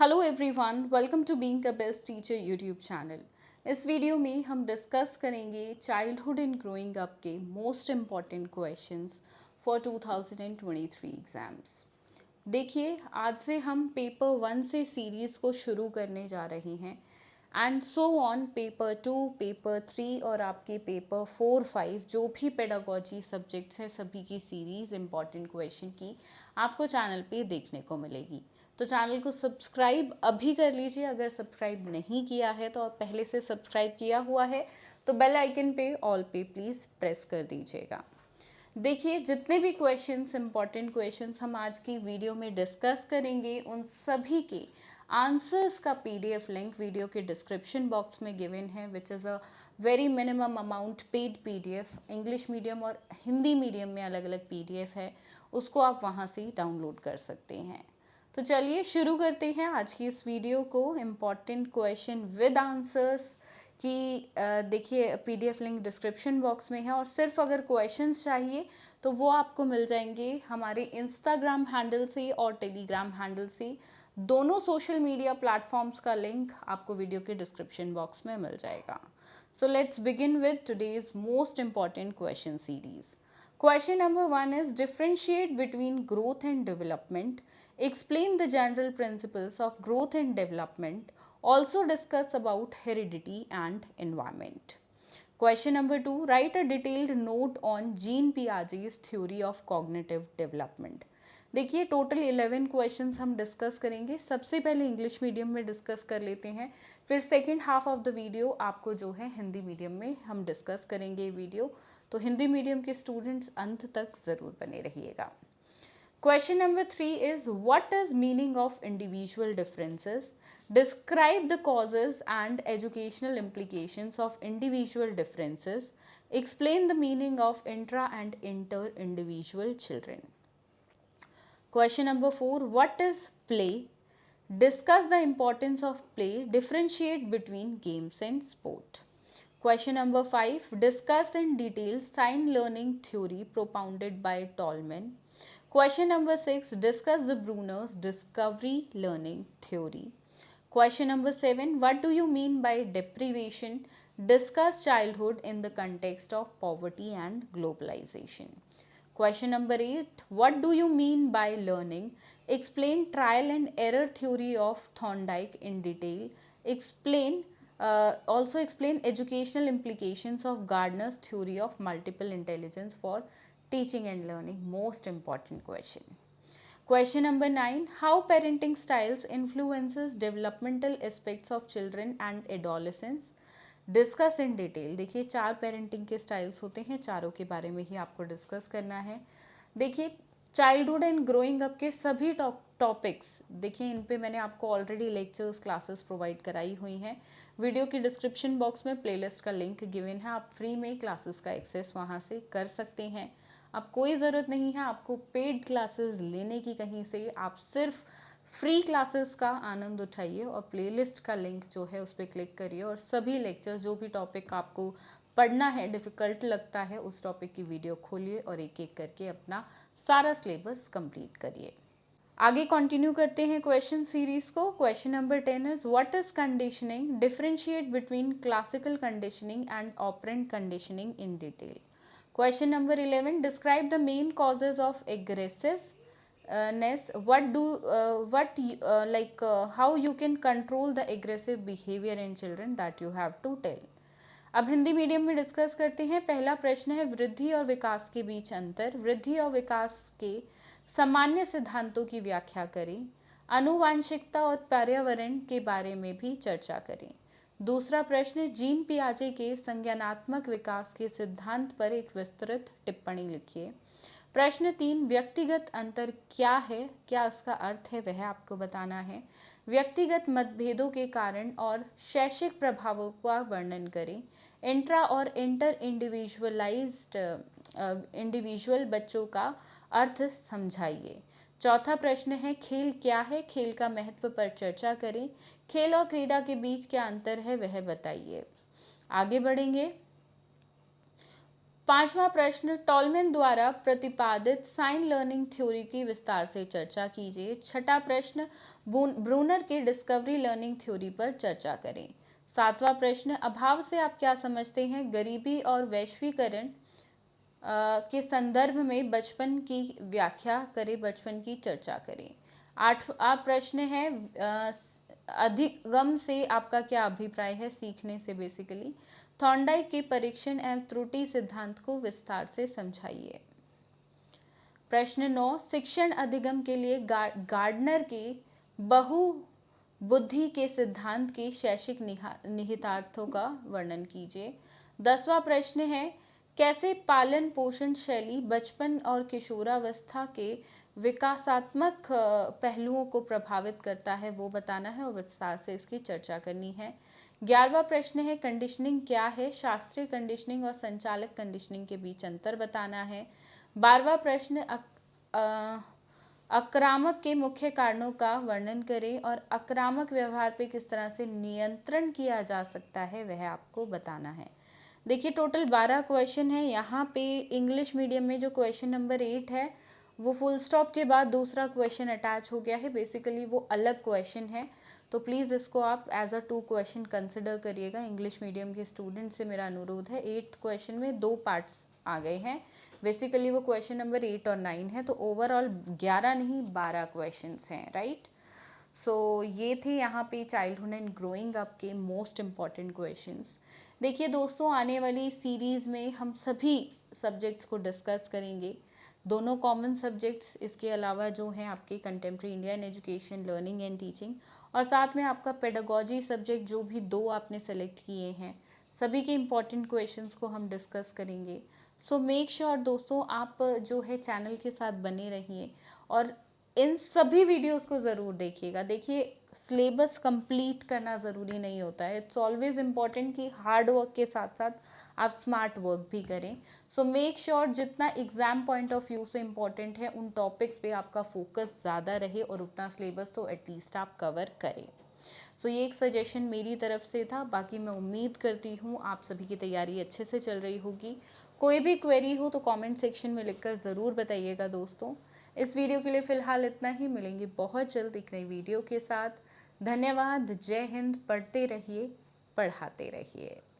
Hello everyone, welcome to being a best teacher YouTube channel. इस video में हम discuss करेंगे चाइल्डहुड एंड ग्रोइंग अप के most important questions for 2023 exams. देखिए, आज से हम पेपर 1 से सीरीज़ को शुरू करने जा रहे हैं and so on paper 2, paper 3 और आपके पेपर 4, 5 जो भी पेडागोजी सब्जेक्ट्स हैं सभी की सीरीज़ इम्पॉर्टेंट क्वेश्चन की आपको चैनल पे देखने को मिलेगी। तो चैनल को सब्सक्राइब अभी कर लीजिए। अगर सब्सक्राइब नहीं किया है तो आप पहले से सब्सक्राइब किया हुआ है तो बेल आइकन पे ऑल पे प्लीज़ प्रेस कर दीजिएगा। देखिए, जितने भी क्वेश्चंस इंपॉर्टेंट क्वेश्चंस हम आज की वीडियो में डिस्कस करेंगे उन सभी के आंसर्स का पीडीएफ लिंक वीडियो के डिस्क्रिप्शन बॉक्स में गिवन है, which is a very minimum amount paid PDF. English medium और हिंदी मीडियम में अलग अलग पीडीएफ है, उसको आप वहाँ से डाउनलोड कर सकते हैं। तो चलिए शुरू करते हैं आज की इस वीडियो को। इम्पॉर्टेंट क्वेश्चन विद आंसर्स की देखिए पीडीएफ लिंक डिस्क्रिप्शन बॉक्स में है, और सिर्फ अगर क्वेश्चंस चाहिए तो वो आपको मिल जाएंगे हमारे इंस्टाग्राम हैंडल से और टेलीग्राम हैंडल से। दोनों सोशल मीडिया प्लेटफॉर्म्स का लिंक आपको वीडियो के डिस्क्रिप्शन बॉक्स में मिल जाएगा। So let's begin with today's most important question series. Question number 1 is differentiate between growth and development. Explain the general principles of growth and development. Also discuss about heredity and environment. Question number 2, write a detailed note on Jean Piaget's theory of cognitive development. देखिए, total 11 questions हम discuss करेंगे। सबसे पहले English medium में discuss कर लेते हैं, फिर second half of the video आपको जो है हिंदी मीडियम में हम डिस्कस करेंगे ये वीडियो। तो हिंदी मीडियम के स्टूडेंट्स अंत तक ज़रूर बने रहिएगा। Question number 3 is what is meaning of individual differences? Describe the causes and educational implications of individual differences. Explain the meaning of intra and inter-individual children. Question number 4, what is play? Discuss the importance of play. Differentiate between games and sport. Question number 5, discuss in detail sign learning theory propounded by Tolman. Question number 6, discuss the Bruner's discovery learning theory. Question number 7, what do you mean by deprivation? Discuss childhood in the context of poverty and globalization. Question number 8, what do you mean by learning? Explain trial and error theory of Thorndike in detail. Also explain educational implications of Gardner's theory of multiple intelligence for teaching and learning. Most important question. Question number 9, how parenting styles influences developmental aspects of children and adolescents. Discuss in detail. देखिए, 4 parenting के styles होते हैं, चारों के बारे में ही आपको discuss करना है। देखिए, चाइल्डहुड एंड ग्रोइंग अप के सभी टॉपिक्स देखिए, इन पे मैंने आपको ऑलरेडी लेक्चर्स क्लासेस प्रोवाइड कराई हुई हैं। वीडियो की डिस्क्रिप्शन बॉक्स में प्लेलिस्ट का लिंक गिवन है, आप फ्री में क्लासेस का एक्सेस वहाँ से कर सकते हैं। अब कोई ज़रूरत नहीं है आपको पेड क्लासेस लेने की कहीं से, आप सिर्फ फ्री क्लासेस का आनंद उठाइए और प्लेलिस्ट का लिंक जो है उस पर क्लिक करिए और सभी लेक्चर्स जो भी टॉपिक आपको पढ़ना है, डिफ़िकल्ट लगता है, उस टॉपिक की वीडियो खोलिए और एक एक करके अपना सारा सिलेबस कंप्लीट करिए। आगे कंटिन्यू करते हैं क्वेश्चन सीरीज को। Question number 10 is what is conditioning? Differentiate between classical conditioning and operant conditioning in detail. Question number 11, describe the main causes of aggressiveness. How you can control the aggressive behavior in children, that you have to tell. अब Hindi medium में discuss करते हैं। पहला प्रश्न है वृद्धि और विकास के बीच अंतर। वृद्धि और विकास के सामान्य सिद्धांतों की व्याख्या करें। आनुवांशिकता और पर्यावरण के बारे में भी चर्चा करें। दूसरा प्रश्न, जीन पियाजे के संज्ञानात्मक विकास के सिद्धांत पर एक विस्तृत टिप्पणी लिखिए। प्रश्न 3, व्यक्तिगत अंतर क्या है, क्या इसका अर्थ है वह आपको बताना है। व्यक्तिगत मतभेदों के कारण और शैक्षिक प्रभावों का वर्णन करें। इंट्रा और इंटर इंडिविजुअल बच्चों का अर्थ समझाइए। चौथा प्रश्न है खेल क्या है, खेल का महत्व पर चर्चा करें। खेल और क्रीड़ा के बीच क्या अंतर है वह बताइए। आगे बढ़ेंगे। 5वां प्रश्न, टॉलमैन द्वारा प्रतिपादित साइन लर्निंग थ्योरी की विस्तार से चर्चा कीजिए। छठा प्रश्न, ब्रूनर के डिस्कवरी लर्निंग थ्योरी पर चर्चा करें। 7वां प्रश्न, अभाव से आप क्या समझते हैं? गरीबी और वैश्वीकरण के संदर्भ में बचपन की व्याख्या करें, बचपन की चर्चा करें। 8वां प्रश्न है, अधिगम से आपका क्या अभिप्राय है? सीखने से बेसिकली। थॉर्नडाइक के परीक्षण एवं त्रुटि सिद्धांत को विस्तार से समझाइए। प्रश्न 9, शिक्षण अधिगम के लिए गार्डनर के बहु बुद्धि के सिद्धांत के शैक्षिक निहितार्थों का वर्णन कीजिए। 10वां प्रश्न है, कैसे पालन पोषण शैली बचपन और किशोरावस्था के विकासात्मक पहलुओं को प्रभावित करता है, वो बताना है और विस्तार से इसकी चर्चा करनी है। 11वां प्रश्न है, कंडीशनिंग क्या है? शास्त्रीय कंडीशनिंग और संचालक कंडीशनिंग के बीच अंतर बताना है। 12वां प्रश्न, आक्रामक के मुख्य कारणों का वर्णन करें और आक्रामक व्यवहार पे किस तरह से नियंत्रण किया जा सकता है, वह आपको बताना है। देखिए टोटल 12 क्वेश्चन है। यहाँ पे इंग्लिश मीडियम में जो क्वेश्चन नंबर 8 है वो फुल स्टॉप के बाद दूसरा क्वेश्चन अटैच हो गया है, बेसिकली वो अलग क्वेश्चन है, तो प्लीज़ इसको आप एज अ 2 क्वेश्चन कंसिडर करिएगा। इंग्लिश मीडियम के स्टूडेंट से मेरा अनुरोध है। 8th क्वेश्चन में 2 पार्ट्स आ गए हैं, बेसिकली वो क्वेश्चन नंबर 8 और 9 है, तो ओवरऑल 11 नहीं 12 क्वेश्चंस हैं, राइट। सो ये थे यहाँ पे चाइल्डहुड एंड ग्रोइंग अप के मोस्ट इम्पॉर्टेंट क्वेश्चंस। देखिए दोस्तों, आने वाली सीरीज़ में हम सभी सब्जेक्ट्स को डिस्कस करेंगे, दोनों कॉमन सब्जेक्ट्स, इसके अलावा जो हैं आपके contemporary Indian education, learning and teaching, और साथ में आपका पेडागोजी सब्जेक्ट जो भी 2 आपने सेलेक्ट किए हैं, सभी के इम्पॉर्टेंट क्वेश्चंस को हम डिस्कस करेंगे। सो मेक श्योर दोस्तों आप जो है चैनल के साथ बने रहिए और इन सभी वीडियोस को ज़रूर देखिएगा। देखिए सिलेबस कंप्लीट करना ज़रूरी नहीं होता है, इट्स ऑलवेज इम्पॉर्टेंट कि हार्ड वर्क के साथ साथ आप स्मार्ट वर्क भी करें। सो मेक श्योर जितना एग्जाम पॉइंट ऑफ व्यू से इम्पॉर्टेंट है उन टॉपिक्स पे आपका फोकस ज़्यादा रहे और उतना सिलेबस तो एटलीस्ट आप कवर करें। सो ये एक सजेशन मेरी तरफ से था। बाकी मैं उम्मीद करती हूँ आप सभी की तैयारी अच्छे से चल रही होगी। कोई भी क्वेरी हो तो कमेंट सेक्शन में लिखकर ज़रूर बताइएगा दोस्तों। इस वीडियो के लिए फ़िलहाल इतना ही, मिलेंगे बहुत जल्द एक नई वीडियो के साथ। धन्यवाद, जय हिंद, पढ़ते रहिए, पढ़ाते रहिए।